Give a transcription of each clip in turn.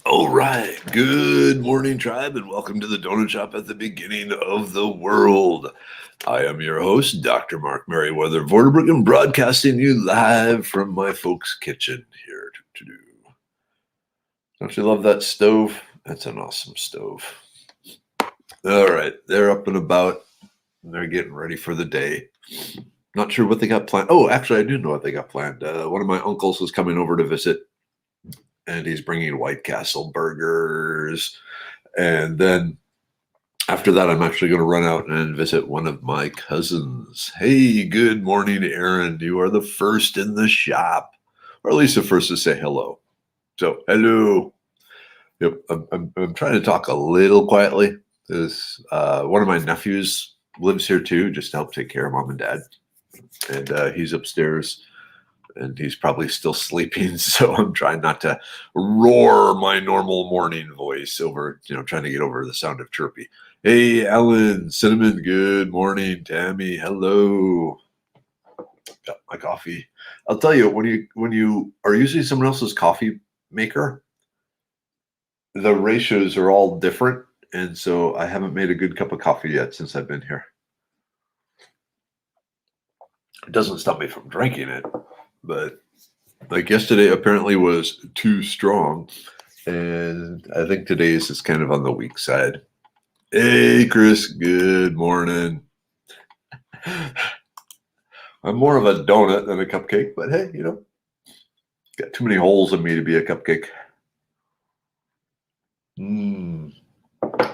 All right. Good morning, tribe, and welcome to the donut shop at the beginning of the world. I am your host, Dr. Mark Merriweather Vorderbruggen, broadcasting you live from my folks' kitchen here. Don't you love that stove? That's an awesome stove. All right. They're up and about, and they're getting ready for the day. Not sure what they got planned. Oh, actually, I do know what they got planned. One of my uncles is coming over to visit, and he's bringing White Castle burgers. And then after that, I'm actually going to run out and visit one of my cousins. Hey, good morning, Aaron. You are the first in the shop, or at least the first to say hello. So, hello. Yep, I'm trying to talk a little quietly because one of my nephews lives here too, just to help take care of mom and dad. And he's upstairs and he's probably still sleeping. So I'm trying not to roar my normal morning voice over, trying to get over the sound of Chirpy. Hey, Ellen, Cinnamon, good morning. Tammy, hello. Got my coffee. I'll tell you, when you are using someone else's coffee maker, the ratios are all different. And so I haven't made a good cup of coffee yet since I've been here. It doesn't stop me from drinking it, but like yesterday apparently was too strong. And I think today's is kind of on the weak side. Hey, Chris, good morning. I'm more of a donut than a cupcake, but hey, got too many holes in me to be a cupcake.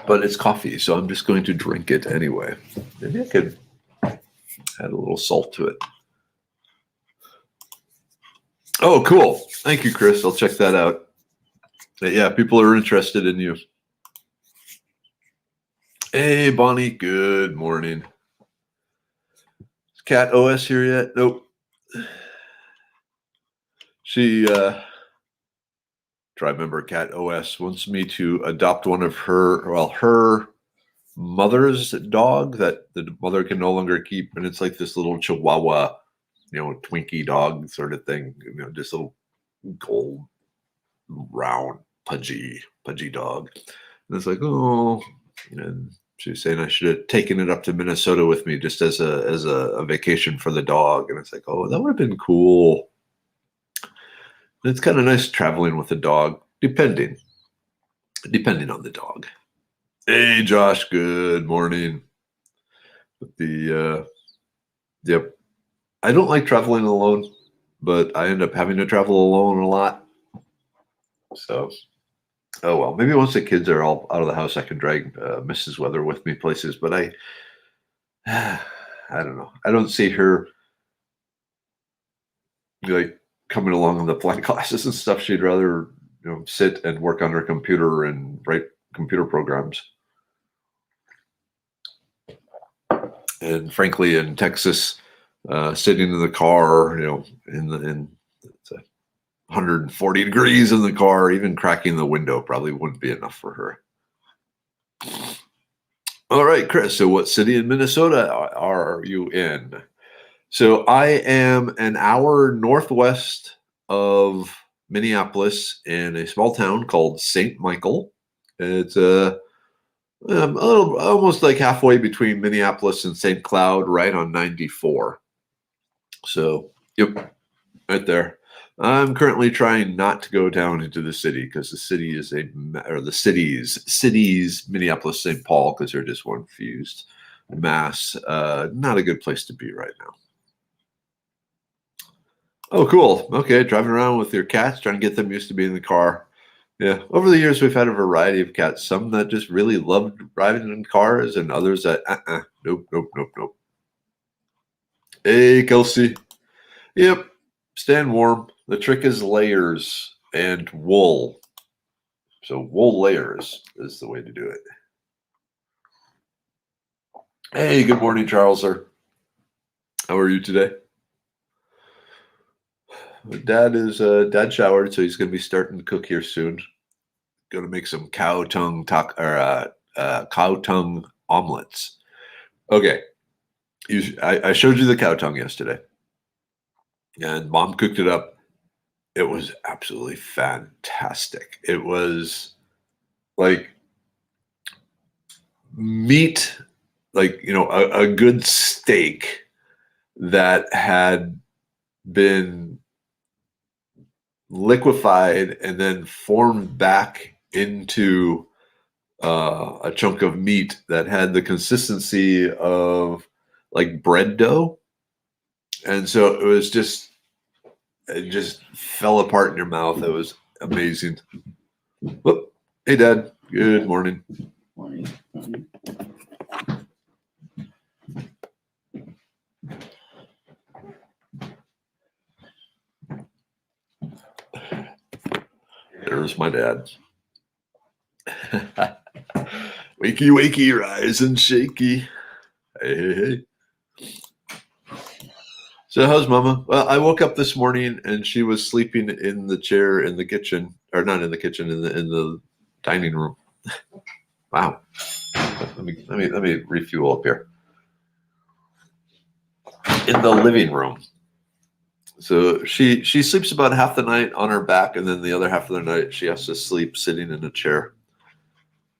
But it's coffee, so I'm just going to drink it anyway. Maybe I could add a little salt to it. Oh, cool. Thank you, Chris. I'll check that out. Yeah, people are interested in you. Hey, Bonnie, good morning. Is Cat OS here yet? Nope. She, tribe member Cat OS wants me to adopt one of her mother's dog that the mother can no longer keep. And it's like this little Chihuahua, Twinkie dog sort of thing, just little gold, round, pudgy dog. And it's like, oh, and she was saying I should have taken it up to Minnesota with me just as a vacation for the dog. And it's like, oh, that would have been cool. And it's kind of nice traveling with a dog, depending on the dog. Hey, Josh, good morning. Yep. I don't like traveling alone, but I end up having to travel alone a lot. So, oh well, maybe once the kids are all out of the house, I can drag Mrs. Weather with me places. But I don't know. I don't see her like coming along in the flying classes and stuff. She'd rather sit and work on her computer and write computer programs. And frankly, in Texas, sitting in the car, in it's 140 degrees in the car, even cracking the window probably wouldn't be enough for her. All right, Chris. So, what city in Minnesota are you in? So, I am an hour northwest of Minneapolis in a small town called St. Michael. It's a little, almost like halfway between Minneapolis and St. Cloud, right on 94. So, yep, right there. I'm currently trying not to go down into the city because the city is cities, Minneapolis, St. Paul, because they're just one fused mass. Not a good place to be right now. Oh, cool. Okay, driving around with your cats, trying to get them used to being in the car. Yeah, over the years, we've had a variety of cats. Some that just really loved driving in cars, and others that, nope. Hey, Kelsey. Yep, stand warm. The trick is layers and wool. So wool layers is the way to do it. Hey, good morning, Charles, sir. How are you today? Dad showered, so he's going to be starting to cook here soon. Going to make some cow tongue omelets. Okay, I showed you the cow tongue yesterday, and Mom cooked it up. it was absolutely fantastic. It was like meat, like, a good steak that had been liquefied and then formed back into a chunk of meat that had the consistency of like bread dough. And so it just fell apart in your mouth. It was amazing. Whoop. Hey, Dad. Good morning. Morning. There's my dad. Wakey, wakey, rise and shaky. Hey, hey, hey. So how's Mama? Well, I woke up this morning and she was sleeping in the chair in the kitchen, or not in the kitchen, in the dining room. Wow. Let me refuel up here. In the living room. So she sleeps about half the night on her back, and then the other half of the night she has to sleep sitting in a chair.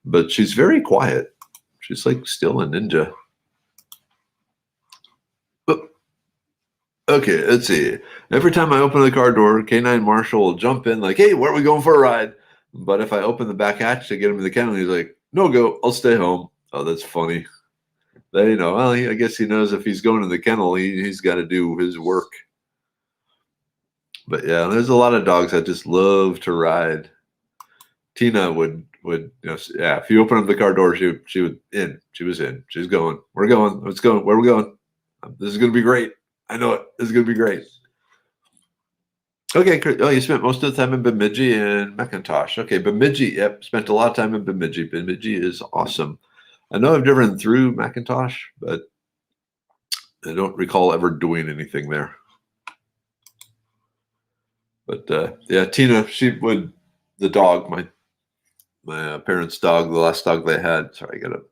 But she's very quiet. She's like still a ninja. Okay, let's see. Every time I open the car door, K9 Marshall will jump in like, hey, where are we going for a ride? But if I open the back hatch to get him in the kennel, he's like, no go, I'll stay home. Oh, that's funny. Well, I guess he knows if he's going to the kennel, he's got to do his work. But yeah, there's a lot of dogs that just love to ride. Tina would if you open up the car door, she would in. She was in. She's going. We're going. Let's go. Where are we going? This is going to be great. I know it. This is going to be great. Okay. Oh, you spent most of the time in Bemidji and McIntosh. Okay, Bemidji. Yep, spent a lot of time in Bemidji. Bemidji is awesome. I know I've driven through McIntosh, but I don't recall ever doing anything there. But yeah, Tina, the dog, my parents' dog, the last dog they had. Sorry, I got an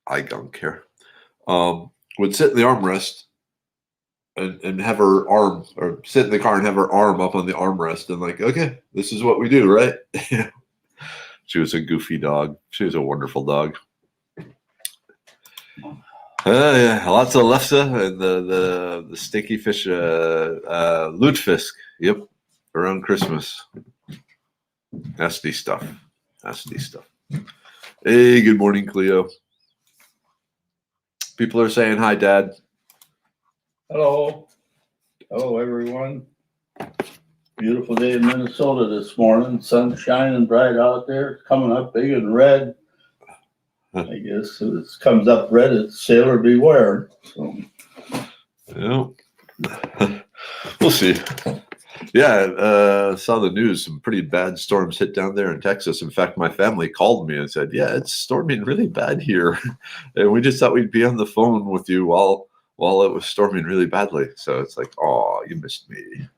eye gunk here. Would sit in the armrest and have her arm, or sit in the car and have her arm up on the armrest, and like, okay, this is what we do, right? She was a goofy dog. She was a wonderful dog. Yeah, lots of lefse and the stinky fish, lutefisk. Yep, around Christmas. Nasty stuff. Nasty stuff. Hey, good morning, Cleo. People are saying hi, Dad. Hello. Hello, everyone. Beautiful day in Minnesota this morning. Sun shining bright out there. It's coming up big and red. I guess if it comes up red, it's sailor beware. So. Yeah. We'll see. Yeah, saw the news. Some pretty bad storms hit down there in Texas. In fact, my family called me and said, yeah, it's storming really bad here. And we just thought we'd be on the phone with you while it was storming really badly. So it's like, oh, you missed me.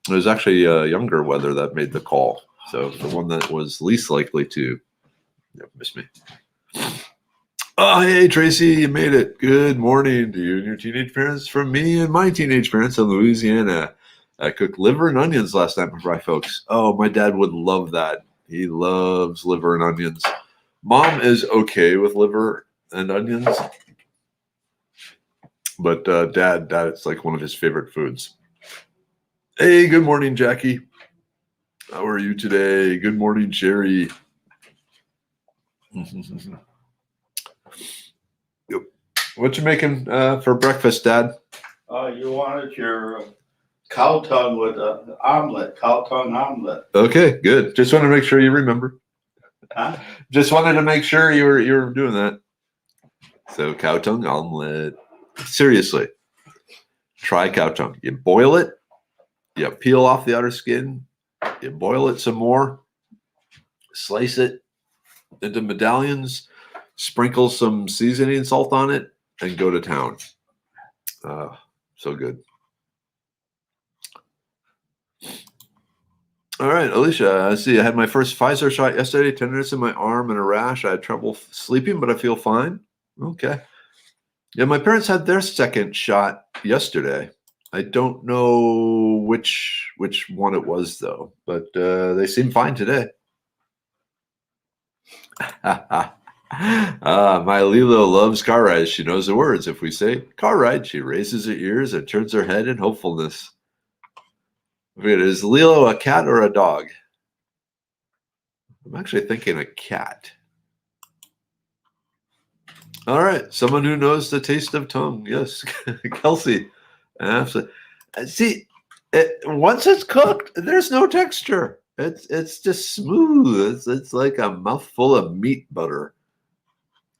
It was actually younger weather that made the call. So the one that was least likely to miss me. Oh, hey, Tracy, you made it. Good morning to you and your teenage parents from me and my teenage parents in Louisiana. I cooked liver and onions last night for my folks. Oh, my dad would love that. He loves liver and onions. Mom is okay with liver and onions. But Dad, it's like one of his favorite foods. Hey, good morning, Jackie. How are you today? Good morning, Sherry. What you making for breakfast, Dad? You wanted your cow tongue with an omelet, cow tongue omelet. Okay, good. Just want to make sure you remember. Huh? Just wanted to make sure you were doing that. So cow tongue omelet. Seriously, try cow tongue. You boil it. You peel off the outer skin. You boil it some more. Slice it into medallions. Sprinkle some seasoning salt on it, and go to town. So good. All right, Alicia, I see I had my first Pfizer shot yesterday, tenderness in my arm and a rash. I had trouble sleeping, but I feel fine. Okay. Yeah, my parents had their second shot yesterday. I don't know which which one it was though, but they seem fine today. My Lilo loves car rides. She knows the words. If we say car ride, she raises her ears and turns her head in hopefulness. Is Lilo a cat or a dog? I'm actually thinking a cat. All right, someone who knows the taste of tongue. Yes, Kelsey. Absolutely. See, once it's cooked, there's no texture. It's just smooth. It's like a mouthful of meat butter.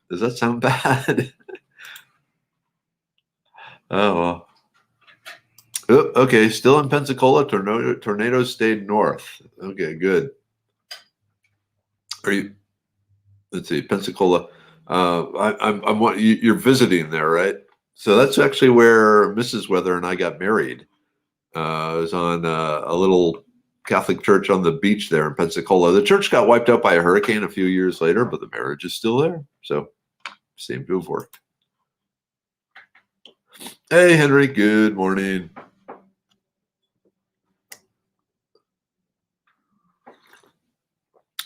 Does that sound bad? Oh, well. Oh, okay, still in Pensacola. Tornadoes stayed north. Okay, good. Are you? Let's see, Pensacola. You're visiting there, right? So that's actually where Mrs. Weather and I got married. It was on a little Catholic church on the beach there in Pensacola. The church got wiped out by a hurricane a few years later, but the marriage is still there. So seemed to have worked. Hey, Henry. Good morning.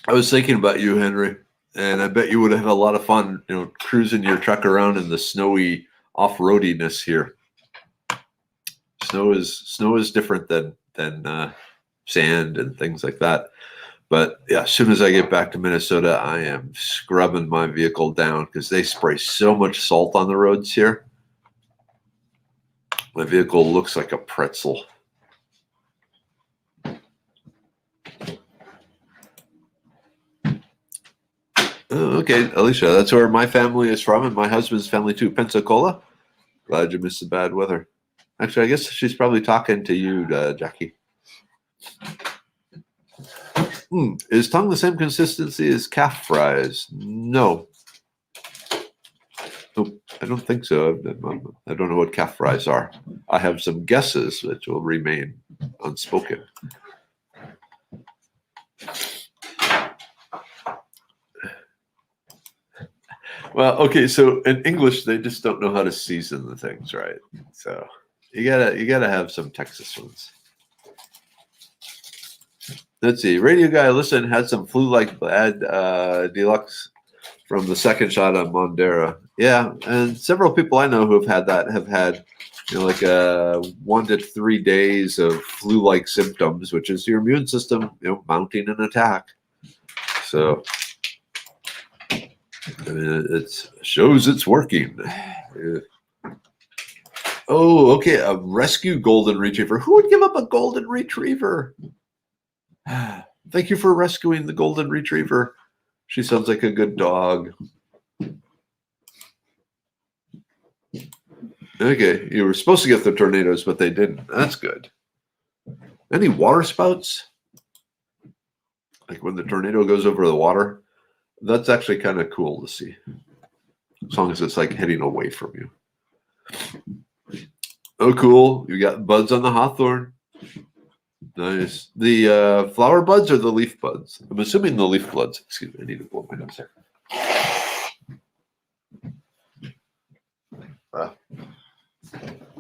I was thinking about you, Henry, and I bet you would have had a lot of fun, cruising your truck around in the snowy off-roadiness here. Snow is different than sand and things like that. But yeah, as soon as I get back to Minnesota, I am scrubbing my vehicle down because they spray so much salt on the roads here. My vehicle looks like a pretzel. Oh, okay, Alicia, that's where my family is from, and my husband's family too, Pensacola. Glad you missed the bad weather. Actually, I guess she's probably talking to you, Jackie. Is tongue the same consistency as calf fries? No. Nope, I don't think so. I don't know what calf fries are. I have some guesses which will remain unspoken. Well, okay, so in English, they just don't know how to season the things, right? So you gotta have some Texas ones. Let's see. Radio guy, listen, had some flu-like bad deluxe from the second shot on Mondera. Yeah, and several people I know who have had that have had, like 1 to 3 days of flu-like symptoms, which is your immune system, mounting an attack. So I mean, it shows it's working. Yeah. Oh, okay. A rescue golden retriever. Who would give up a golden retriever? Thank you for rescuing the golden retriever. She sounds like a good dog. Okay, you were supposed to get the tornadoes, but they didn't. That's good. Any water spouts? Like when the tornado goes over the water? That's actually kind of cool to see. As long as it's like heading away from you. Oh, cool. You got buds on the hawthorn. Nice. The flower buds or the leaf buds? I'm assuming the leaf buds. Excuse me, I need to blow my nose here.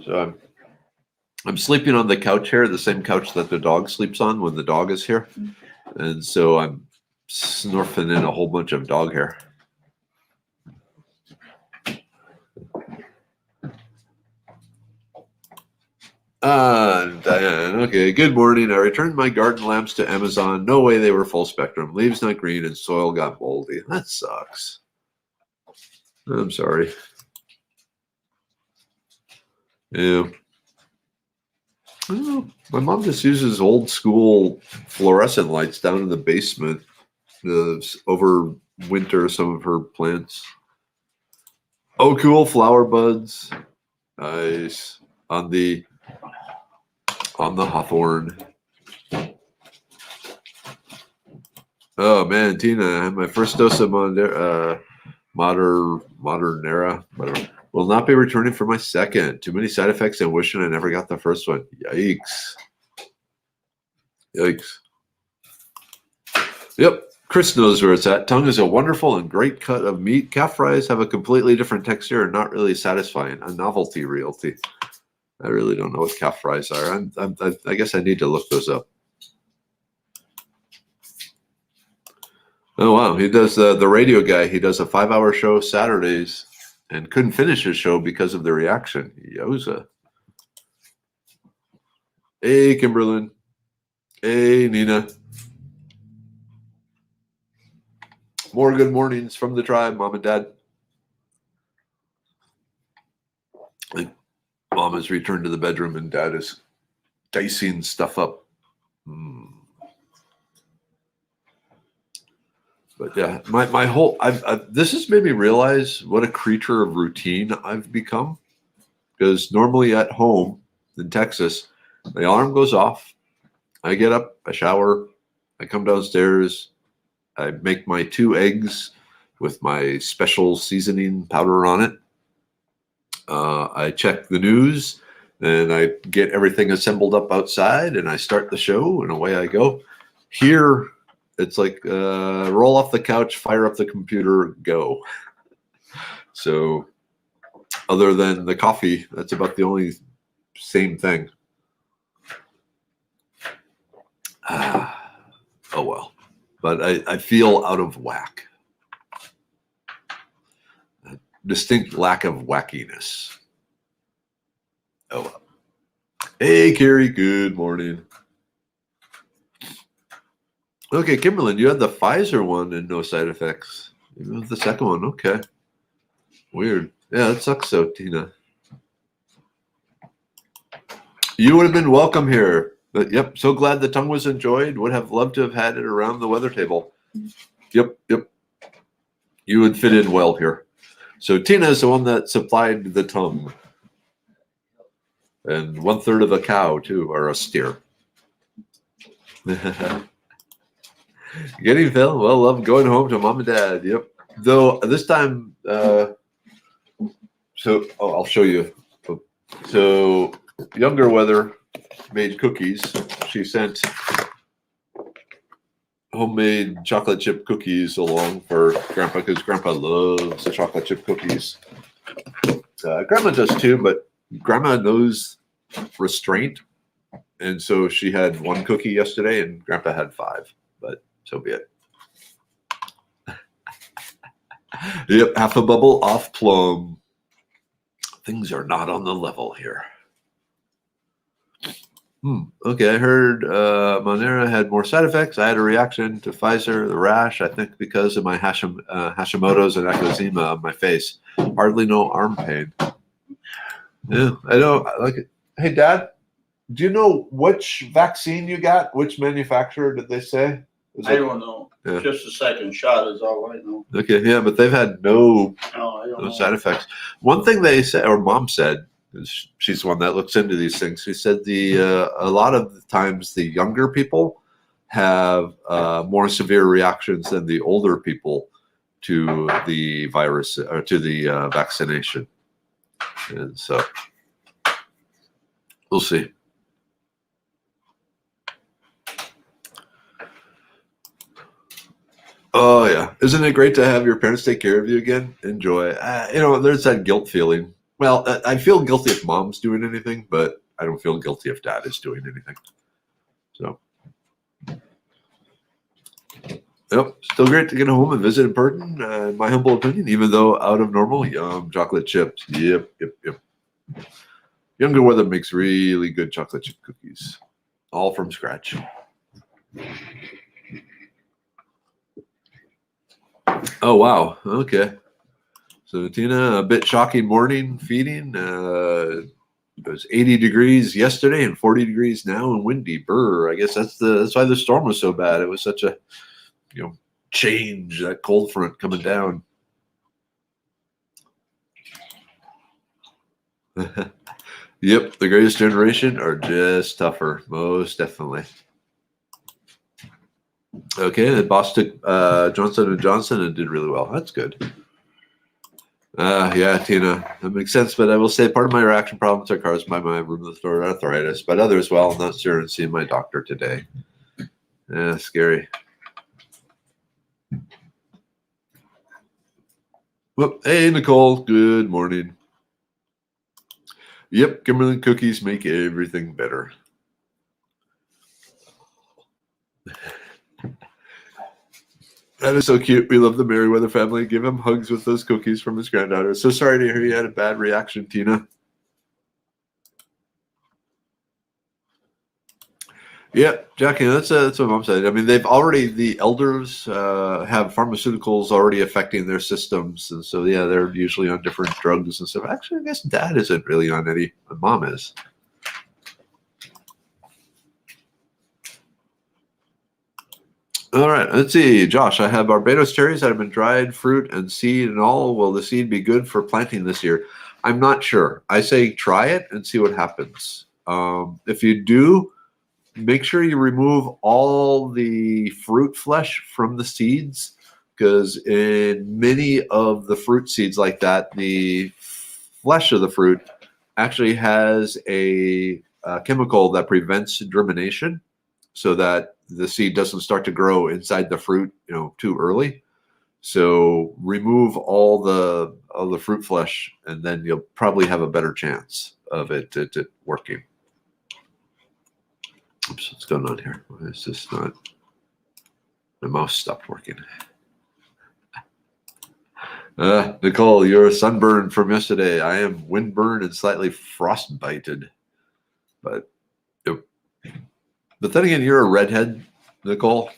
So I'm sleeping on the couch here, the same couch that the dog sleeps on when the dog is here. And so I'm snorfing in a whole bunch of dog hair. Diane, okay, good morning. I returned my garden lamps to Amazon. No way they were full spectrum. Leaves not green and soil got moldy. That sucks. I'm sorry. Yeah. Oh, my mom just uses old school fluorescent lights down in the basement to overwinter some of her plants. Oh, cool. Flower buds. Nice. On the hawthorn. Oh man, Tina, I had my first dose of Modernera, whatever. Will not be returning for my second. Too many side effects and wishing I never got the first one. Yikes. Yikes. Yep. Chris knows where it's at. Tongue is a wonderful and great cut of meat. Calf fries have a completely different texture and not really satisfying. A novelty realty. I really don't know what calf fries are. I guess I need to look those up. Oh, wow. He does the radio guy. He does a 5-hour show Saturdays and couldn't finish his show because of the reaction. Yoza. Hey, Kimberlyn. Hey, Nina. More good mornings from the tribe, Mom and Dad. I think Mom has returned to the bedroom and Dad is dicing stuff up. But yeah, my whole this has made me realize what a creature of routine I've become. Because normally at home in Texas, the alarm goes off. I get up, I shower, I come downstairs, I make my 2 eggs with my special seasoning powder on it. I check the news, and I get everything assembled up outside, and I start the show, and away I go. Here, it's like roll off the couch, fire up the computer, go. So other than the coffee, that's about the only same thing. Oh, well. But I feel out of whack. A distinct lack of wackiness. Oh, well. Hey, Carrie. Good morning. Okay, Kimberlyn, you had the Pfizer one and no side effects. You have the second one. Okay. Weird. Yeah, that sucks though, Tina. You would have been welcome here. But yep, so glad the tongue was enjoyed. Would have loved to have had it around the weather table. Yep. You would fit in well here. So Tina is the one that supplied the tongue. And 1/3 of a cow, too, or a steer. Getting Phil? Well, love going home to Mom and Dad. Yep. Though this time, I'll show you. So Younger Weather made cookies. She sent homemade chocolate chip cookies along for Grandpa because Grandpa loves the chocolate chip cookies. Grandma does too, but Grandma knows restraint. And so she had 1 cookie yesterday and Grandpa had 5, but so be it. Yep, half a bubble off plum. Things are not on the level here. Okay, I heard Monera had more side effects. I had a reaction to Pfizer, the rash, I think because of my Hashimoto's and eczema on my face. Hardly no arm pain. Yeah, I know. Like it. Hey, Dad, do you know which vaccine you got? Which manufacturer did they say? I don't know. Yeah. Just a second shot is all I know. Okay, yeah, but they've had no know. Side effects. One thing they said, or Mom said, she's the one that looks into these things. She said a lot of the times the younger people have more severe reactions than the older people to the virus or to the vaccination. And so we'll see. Oh yeah, isn't it great to have your parents take care of you again? Enjoy. There's that guilt feeling. Well, I feel guilty if Mom's doing anything, but I don't feel guilty if Dad is doing anything. So, yep, still great to get home and visit in person. In my humble opinion, even though out of normal, yum, chocolate chips. Yep. Younger Weather makes really good chocolate chip cookies, all from scratch. Oh, wow. Okay. So, Tina, a bit shocking morning feeding. It was 80 degrees yesterday and 40 degrees now and windy. Brr. I guess that's why the storm was so bad. It was such a, change, that cold front coming down. Yep, the greatest generation are just tougher, most definitely. Okay, the boss took Johnson & Johnson and did really well. That's good. Yeah, Tina, that makes sense. But I will say part of my reaction problems are caused by my rheumatoid arthritis, but others, well, I'm not sure and seeing my doctor today. Yeah, scary. Well, hey, Nicole, good morning. Yep, Kimberly cookies make everything better. That is so cute. We love the Merriweather family. Give him hugs with those cookies from his granddaughter. So sorry to hear you had a bad reaction, Tina. Yeah, Jackie, that's what Mom said. I mean, the elders have pharmaceuticals already affecting their systems. And so, yeah, they're usually on different drugs and stuff. Actually, I guess Dad isn't really on any, but Mom is. All right, let's see. Josh, I have Barbados cherries that have been dried, fruit and seed and all. Will the seed be good for planting this year? I'm not sure. I say try it and see what happens. If you do, make sure you remove all the fruit flesh from the seeds, because in many of the fruit seeds like that, the flesh of the fruit actually has a chemical that prevents germination, so that the seed doesn't start to grow inside the fruit, too early. So remove all the fruit flesh, and then you'll probably have a better chance of it working. Oops, what's going on here? Why is this not? My mouse stopped working. Nicole, you're sunburned from yesterday. I am windburned and slightly frostbited. But then again, you're a redhead, Nicole.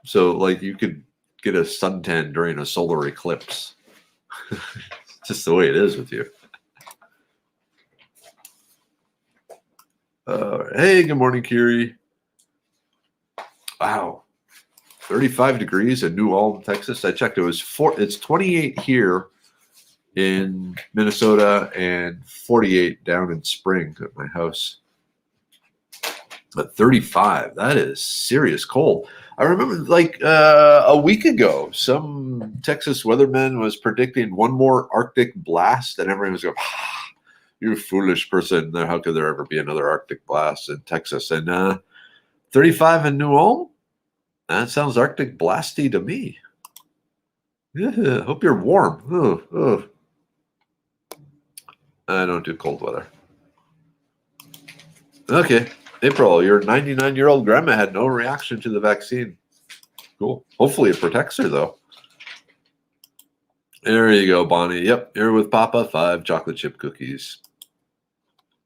So like you could get a suntan during a solar eclipse. It's just the way it is with you. Hey, good morning, Kiri. Wow. 35 degrees in New Ulm, Texas. I checked. It's 28 here in Minnesota and 48 down in Spring at my house. But 35, that is serious cold. I remember like a week ago, some Texas weatherman was predicting one more Arctic blast, and everyone was going, you foolish person. How could there ever be another Arctic blast in Texas? And 35 in New Ulm? That sounds Arctic blasty to me. Yeah, hope you're warm. I don't do cold weather. Okay. April, your 99-year-old grandma had no reaction to the vaccine. Cool. Hopefully it protects her, though. There you go, Bonnie. Yep, you're with Papa. 5 chocolate chip cookies.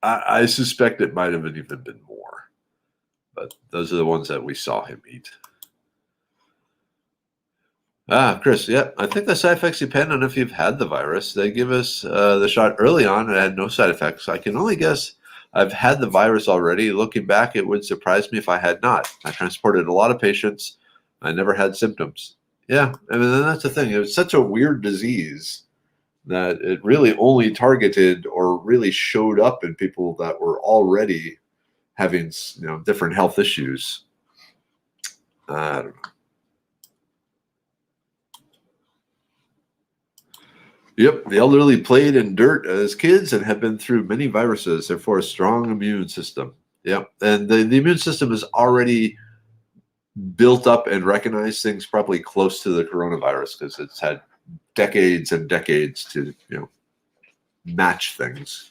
I suspect it might have even been more. But those are the ones that we saw him eat. Chris, yeah, I think the side effects depend on if you've had the virus. They give us the shot early on and it had no side effects. I can only guess I've had the virus already. Looking back, it would surprise me if I had not. I transported a lot of patients. I never had symptoms. Yeah, I mean, that's the thing. It was such a weird disease that it really only targeted or really showed up in people that were already having, different health issues. I don't know. Yep, the elderly played in dirt as kids and have been through many viruses, therefore a strong immune system. Yep, and the immune system is already built up and recognized things probably close to the coronavirus because it's had decades and decades to match things.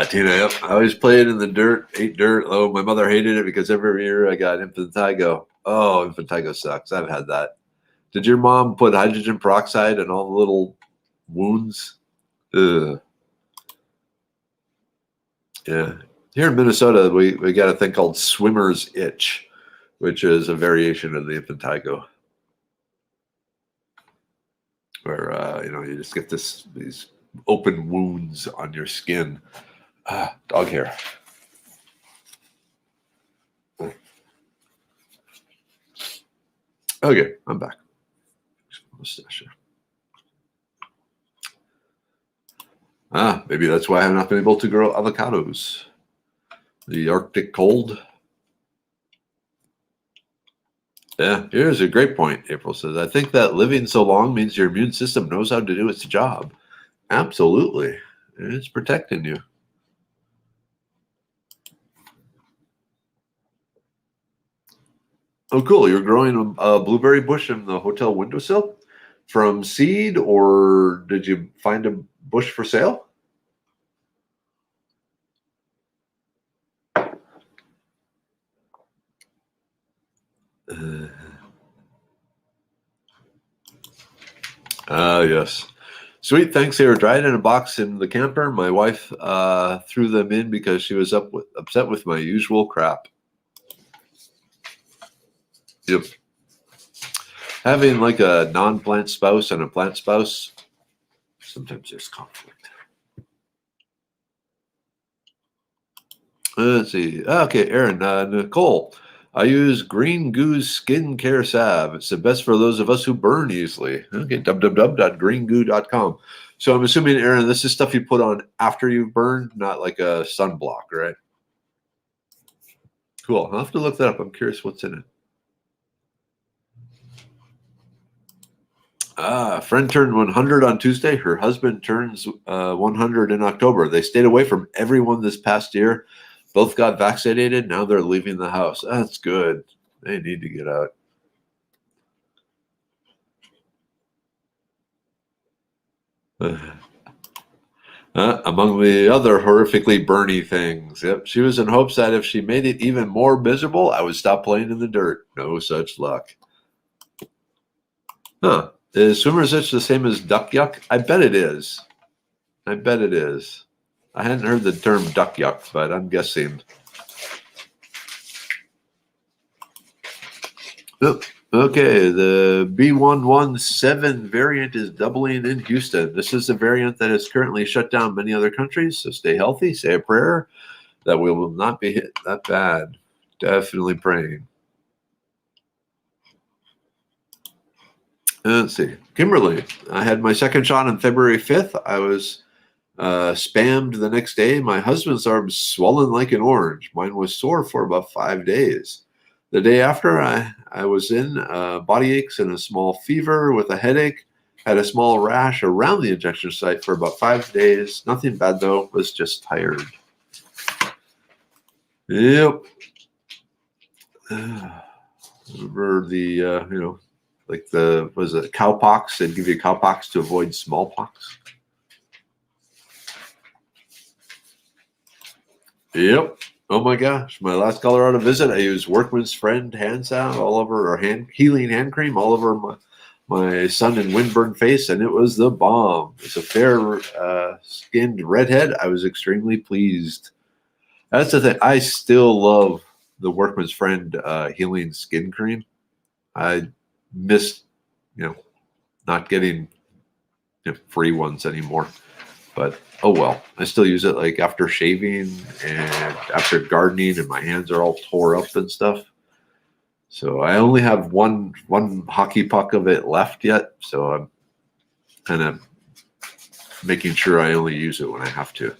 Tina, yep. I always played in the dirt, ate dirt. Oh, my mother hated it because every year I got impetigo. Oh, impetigo sucks. I've had that. Did your mom put hydrogen peroxide in all the little wounds? Ugh. Yeah. Here in Minnesota, we got a thing called swimmer's itch, which is a variation of the impetigo, where you just get these open wounds on your skin. Dog hair. Okay, I'm back. Mustache. Maybe that's why I have not been able to grow avocados. The Arctic cold. Yeah, here's a great point, April says. I think that living so long means your immune system knows how to do its job. Absolutely. It's protecting you. Oh, cool. You're growing a blueberry bush in the hotel windowsill? from seed, or did you find a bush for sale? Yes. Sweet. Thanks. They were dried in a box in the camper. My wife threw them in because she was upset with my usual crap. Yep. Having like a non-plant spouse and a plant spouse, sometimes there's conflict. Let's see. Okay, Aaron, Nicole. I use Green Goo's skincare salve. It's the best for those of us who burn easily. Okay, www.greengoo.com. So I'm assuming, Aaron, this is stuff you put on after you've burned, not like a sunblock, right? Cool. I'll have to look that up. I'm curious what's in it. A friend turned 100 on Tuesday. Her husband turns 100 in October. They stayed away from everyone this past year. Both got vaccinated. Now they're leaving the house. That's good. They need to get out. Among the other horrifically burny things. Yep, she was in hopes that if she made it even more miserable, I would stop playing in the dirt. No such luck. Huh. Is swimmer's itch the same as duck yuck? I bet it is. I bet it is. I hadn't heard the term duck yuck, but I'm guessing. Oh, okay, the B117 variant is doubling in Houston. This is a variant that has currently shut down many other countries, so stay healthy, say a prayer that we will not be hit that bad. Definitely praying. Let's see. Kimberly, I had my second shot on February 5th. I was spammed the next day. My husband's arm swollen like an orange. Mine was sore for about 5 days. The day after, I was in body aches and a small fever with a headache. Had a small rash around the injection site for about 5 days. Nothing bad, though. Was just tired. Yep. Remember the, like was it cowpox? They'd give you cowpox to avoid smallpox. Yep. Oh my gosh. My last Colorado visit, I used Workman's Friend hand salve all over, or healing hand cream all over my sun and windburn face, and it was the bomb. It's a fair skinned redhead. I was extremely pleased. That's the thing. I still love the Workman's Friend healing skin cream. I miss, not getting free ones anymore. But oh well, I still use it like after shaving and after gardening, and my hands are all tore up and stuff. So I only have one hockey puck of it left yet. So I'm kind of making sure I only use it when I have to.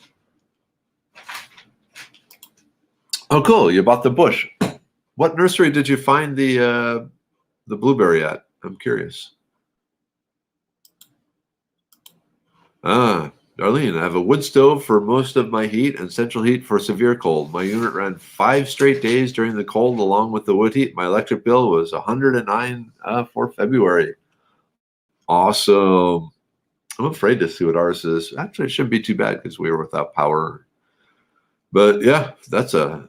Oh, cool! You bought the bush. What nursery did you find the blueberry at? I'm curious. Darlene, I have a wood stove for most of my heat and central heat for severe cold. My unit ran 5 straight days during the cold along with the wood heat. My electric bill was $109 for February. Awesome. I'm afraid to see what ours is. Actually, it shouldn't be too bad because we were without power. But yeah, that's a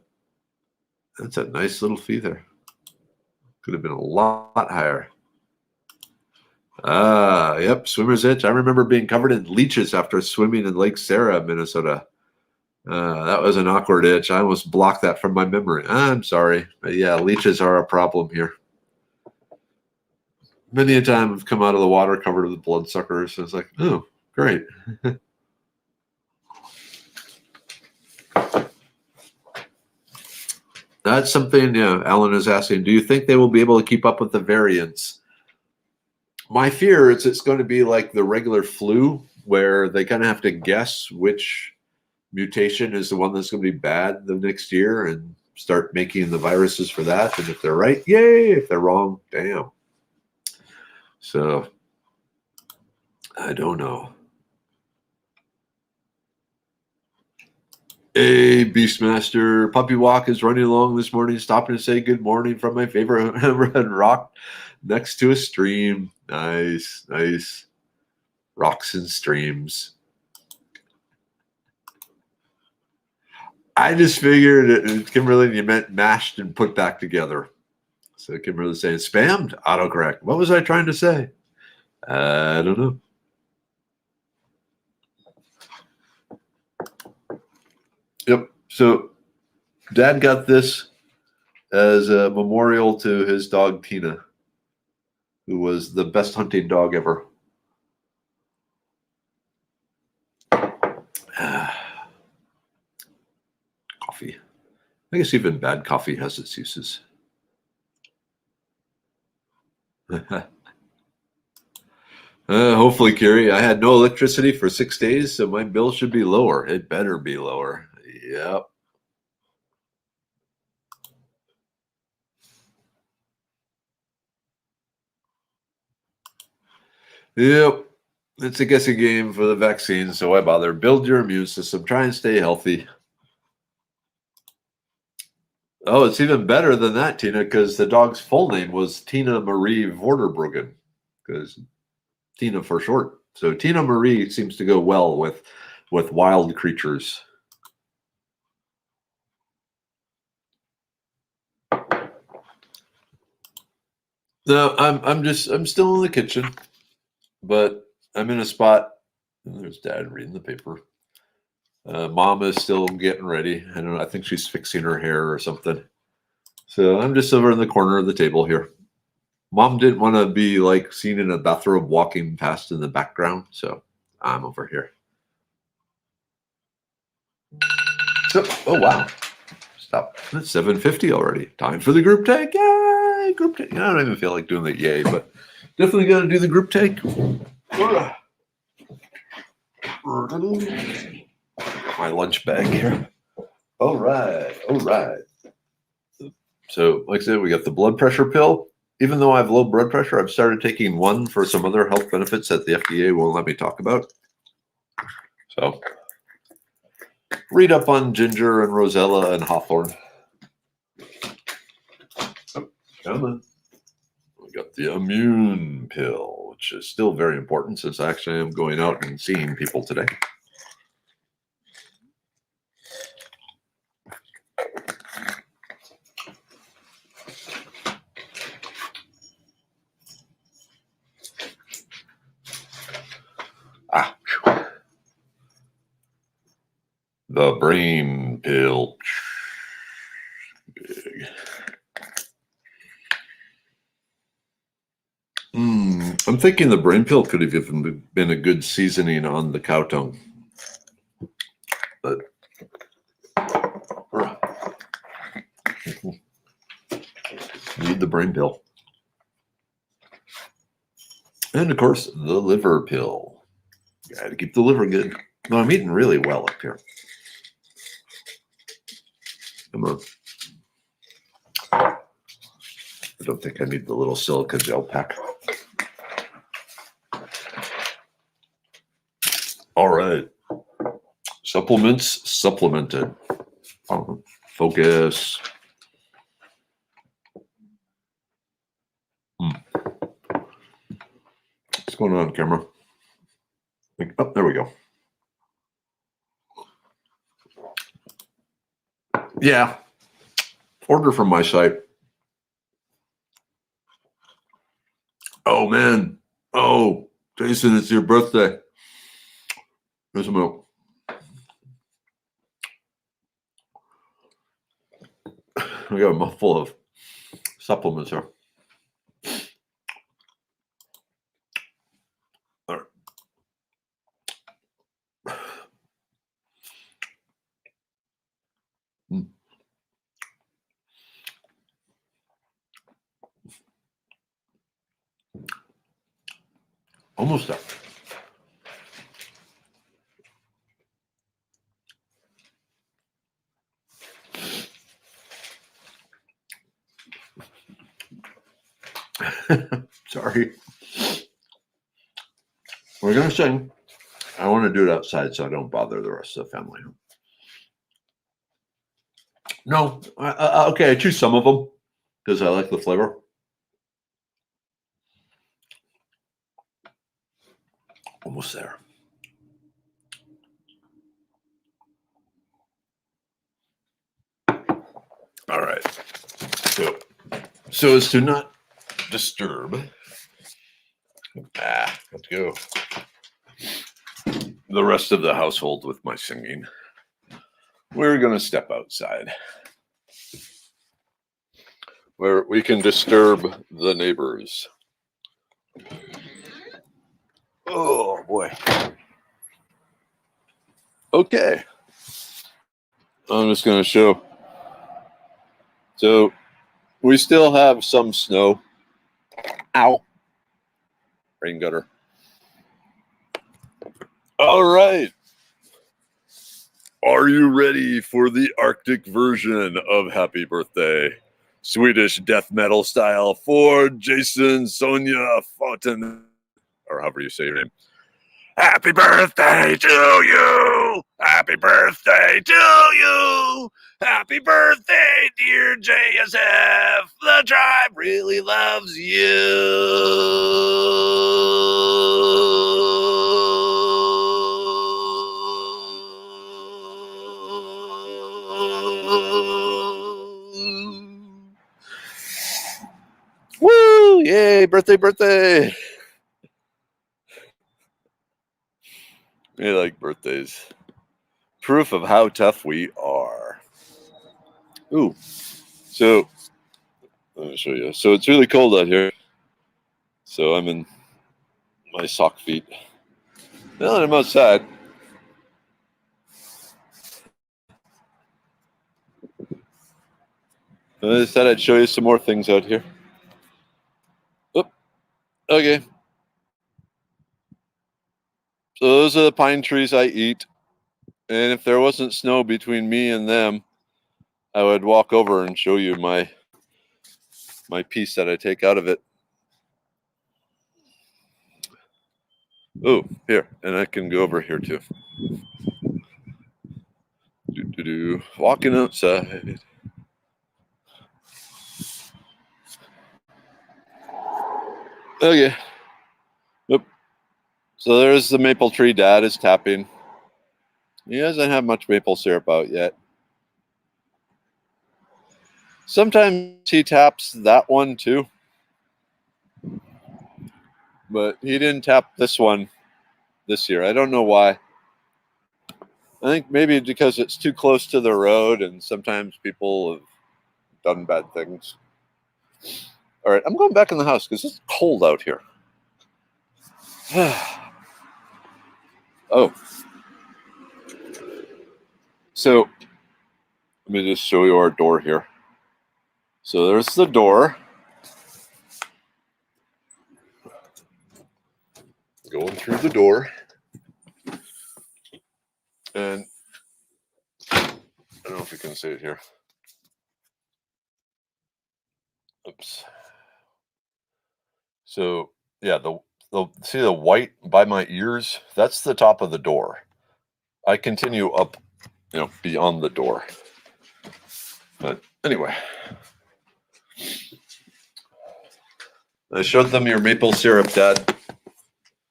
nice little fee there. Could have been a lot higher. Yep, swimmer's itch. I remember being covered in leeches after swimming in Lake Sarah, Minnesota. That was an awkward itch. I almost blocked that from my memory. I'm sorry. But yeah, leeches are a problem here. Many a time I've come out of the water covered with bloodsuckers. It's like, oh, great. That's something, Alan is asking. Do you think they will be able to keep up with the variants? My fear is it's going to be like the regular flu, where they kind of have to guess which mutation is the one that's going to be bad the next year and start making the viruses for that. And if they're right, yay. If they're wrong, damn. So I don't know. Hey, Beastmaster. Puppy Walk is running along this morning, stopping to say good morning from my favorite red rock next to a stream. Nice, nice. Rocks and streams. I just figured Kimberly, you meant mashed and put back together. So Kimberly's saying spammed, autocorrect. What was I trying to say? I don't know. Yep. So Dad got this as a memorial to his dog Tina, who was the best hunting dog ever. Coffee. I guess even bad coffee has its uses. Hopefully, Carrie. I had no electricity for 6 days, so my bill should be lower. It better be lower. Yep. Yep. It's a guessing game for the vaccine, so why bother? Build your immune system. Try and stay healthy. Oh, it's even better than that, Tina, because the dog's full name was Tina Marie Vorderbruggen, because Tina for short. So Tina Marie seems to go well with wild creatures. No, I'm still in the kitchen, but I'm in a spot. There's Dad reading the paper. Mom is still getting ready. I don't know. I think she's fixing her hair or something. So I'm just over in the corner of the table here. Mom didn't want to be like seen in a bathrobe walking past in the background, so I'm over here. So, oh wow, stop! It's 7:50 already. Time for the group take. Yay, group take. I don't even feel like doing the yay, but definitely got to do the group take. My lunch bag here. All right, all right. So, like I said, we got the blood pressure pill. Even though I have low blood pressure, I've started taking one for some other health benefits that the FDA won't let me talk about. So, read up on ginger and rosella and hawthorn. Oh, come on. We got the immune pill, which is still very important since I actually am going out and seeing people today. The brain pill. Big. I'm thinking the brain pill could have even been a good seasoning on the cow tongue. But need the brain pill. And of course, the liver pill. Got to keep the liver good. No, I'm eating really well up here. Come on. I don't think I need the little silica gel pack. All right. Supplements supplemented. Focus. What's going on, camera? Oh, there we go. Yeah. Order from my site. Oh, man. Oh, Jason, it's your birthday. Here's a milk. We got a mouthful of supplements here. All right. Almost there. Sorry. We're going to sing. I want to do it outside so I don't bother the rest of the family. No. Okay, I choose some of them because I like the flavor. Almost there. All right. So as to not disturb, let's go. The rest of the household with my singing. We're going to step outside where we can disturb the neighbors. Oh boy. Okay. I'm just going to show. So we still have some snow. Ow. Rain gutter. All right. Are you ready for the Arctic version of Happy Birthday? Swedish death metal style for Jason Sonia Fountain, or however you say your name. Happy birthday to you! Happy birthday to you! Happy birthday, dear JSF! The tribe really loves you! Woo! Yay! Birthday, birthday! We like birthdays. Proof of how tough we are. Ooh. So, let me show you. So it's really cold out here. So I'm in my sock feet. Now that I'm outside. I said I'd show you some more things out here. Oop. Okay. So those are the pine trees I eat. And if there wasn't snow between me and them, I would walk over and show you my piece that I take out of it. Oh, here. And I can go over here too. Walking outside. Okay. Yep. So there's the maple tree Dad is tapping. He doesn't have much maple syrup out yet. Sometimes he taps that one too. But he didn't tap this one this year. I don't know why. I think maybe because it's too close to the road and sometimes people have done bad things. All right, I'm going back in the house because it's cold out here. Oh. So let me just show you our door here. So there's the door. Going through the door. And I don't know if you can see it here. Oops. So yeah, see the white by my ears? That's the top of the door. I continue up, beyond the door. But anyway, I showed them your maple syrup, Dad.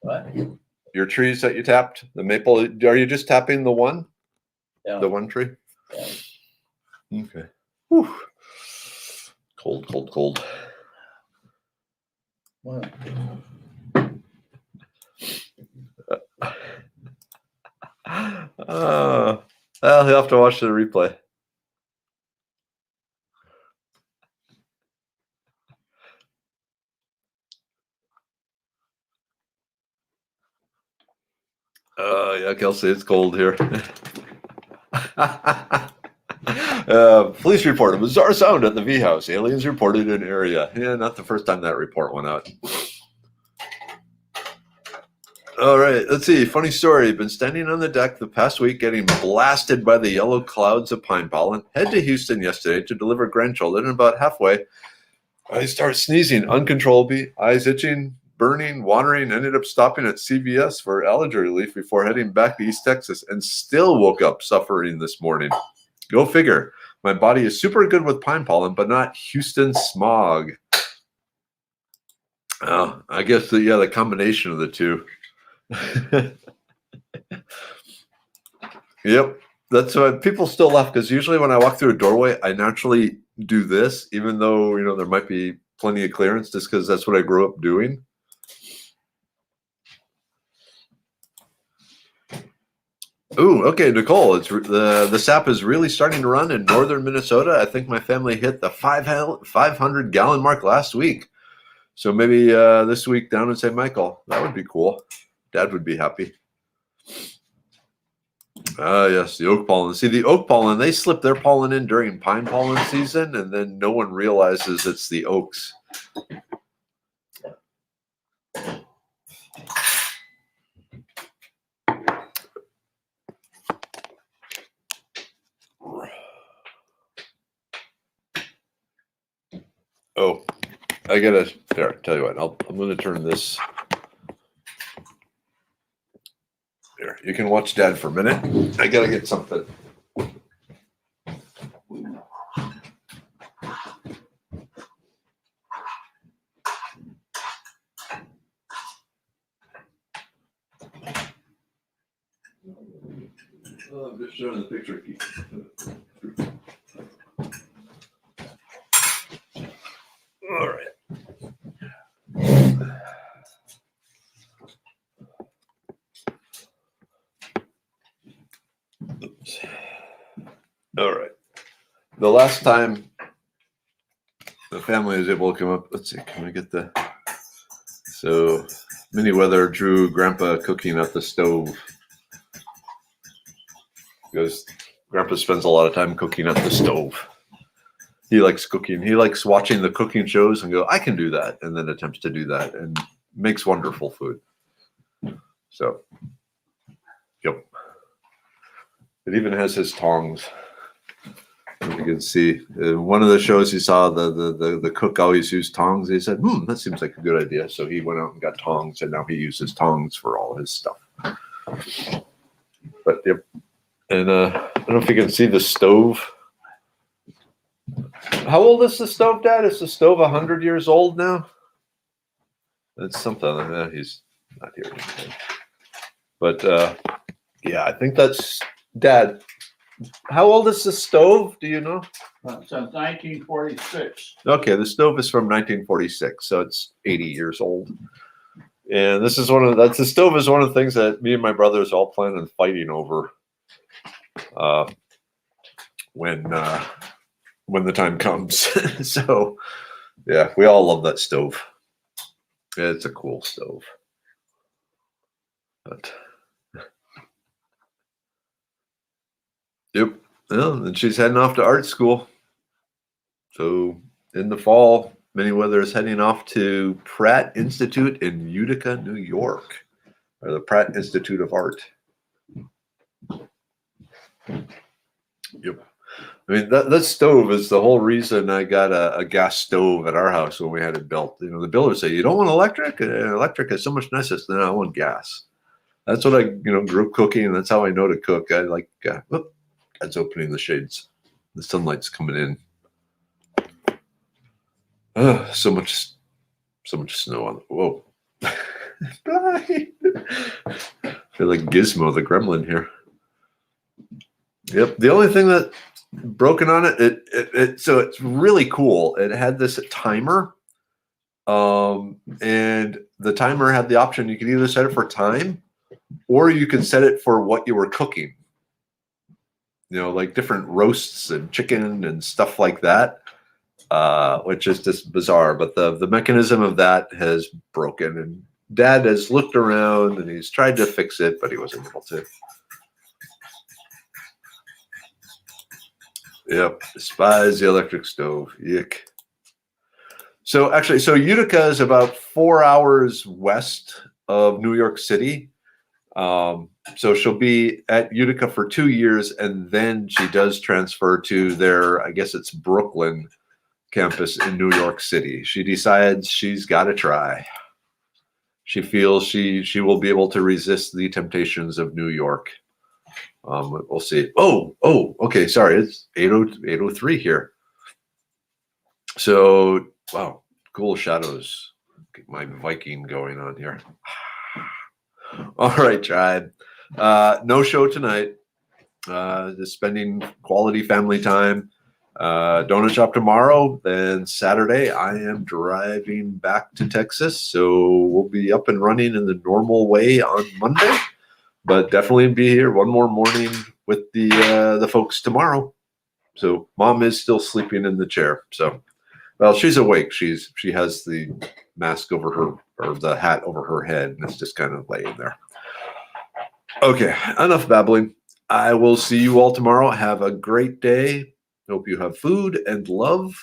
What? Your trees that you tapped, the maple. Are you just tapping the one? Yeah. The one tree? Yeah. Okay. Whew. Cold, cold, cold. Well. I'll have to watch the replay. Yeah, Kelsey, it's cold here. Police report a bizarre sound at the V house. Aliens reported an area. Yeah, not the first time that report went out. All right, let's see. Funny story. Been standing on the deck the past week getting blasted by the yellow clouds of pine pollen. Head to Houston yesterday to deliver grandchildren, and about halfway, I start sneezing uncontrollably, eyes itching, burning, watering. Ended up stopping at CVS for allergy relief before heading back to East Texas, and still woke up suffering this morning. Go figure. My body is super good with pine pollen, but not Houston smog. I guess the combination of the two. Yep. That's why people still laugh, because usually when I walk through a doorway, I naturally do this, even though, there might be plenty of clearance, just because that's what I grew up doing. Ooh, okay, Nicole, the sap is really starting to run in northern Minnesota. I think my family hit the 500 gallon mark last week. So maybe this week down in St. Michael. That would be cool. Dad would be happy. Yes, the oak pollen. See, the oak pollen, they slip their pollen in during pine pollen season, and then no one realizes it's the oaks. Oh, I gotta, there, tell you what, I'm gonna turn this. There, you can watch Dad for a minute. I gotta get something. I'm just showing the picture. All right. Oops. All right. The last time the family was able to come up, let's see, can we get the, so Mini Weather drew Grandpa cooking at the stove. Because Grandpa spends a lot of time cooking at the stove. He likes cooking. He likes watching the cooking shows and go, I can do that, and then attempts to do that and makes wonderful food. So, yep. It even has his tongs. As you can see, in one of the shows he saw the cook always used tongs. He said, that seems like a good idea. So he went out and got tongs, and now he uses tongs for all his stuff. But yep. And I don't know if you can see the stove. How old is the stove, Dad? Is the stove 100 years old now? That's something. He's not here anymore. But yeah, I think that's Dad. How old is the stove? Do you know? Since 1946. Okay, the stove is from 1946, so it's 80 years old. And this is the stove is one of the things that me and my brothers all plan on fighting over when the time comes. So yeah, we all love that stove. It's a cool stove. But yep. Well, and she's heading off to art school. So in the fall, Mini Weather is heading off to Pratt Institute in Utica, New York, or the Pratt Institute of Art. Yep. I mean, that stove is the whole reason I got a gas stove at our house when we had it built. The builder would say, you don't want electric? Electric is so much nicer than I want gas. That's what I, grew up cooking, and that's how I know to cook. I like, that's opening the shades. The sunlight's coming in. So much snow on. Whoa. I feel like Gizmo the gremlin here. Yep. The only thing that broken on it, so it's really cool. It had this timer, and the timer had the option. You could either set it for time, or you could set it for what you were cooking. Like different roasts and chicken and stuff like that, which is just bizarre. But the mechanism of that has broken, and Dad has looked around and he's tried to fix it, but he wasn't able to. Yep, despise the electric stove. Yuck. So actually, Utica is about 4 hours west of New York City. So she'll be at Utica for 2 years, and then she does transfer to their, I guess it's Brooklyn campus in New York City. She decides she's got to try. She feels she will be able to resist the temptations of New York. We'll see. Oh, okay. Sorry, it's 8:03 here. So wow, cool shadows. Get my Viking going on here. All right, tribe. No show tonight. Just spending quality family time. Donut shop tomorrow. Then Saturday, I am driving back to Texas. So we'll be up and running in the normal way on Monday. But definitely be here one more morning with the folks tomorrow. So mom is still sleeping in the chair. So, well, she's awake. She has the mask over her, or the hat over her head, and it's just kind of laying there. Okay, enough babbling. I will see you all tomorrow. Have a great day. Hope you have food and love.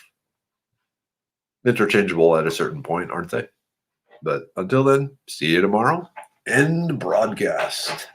Interchangeable at a certain point, aren't they? But until then, see you tomorrow. End broadcast.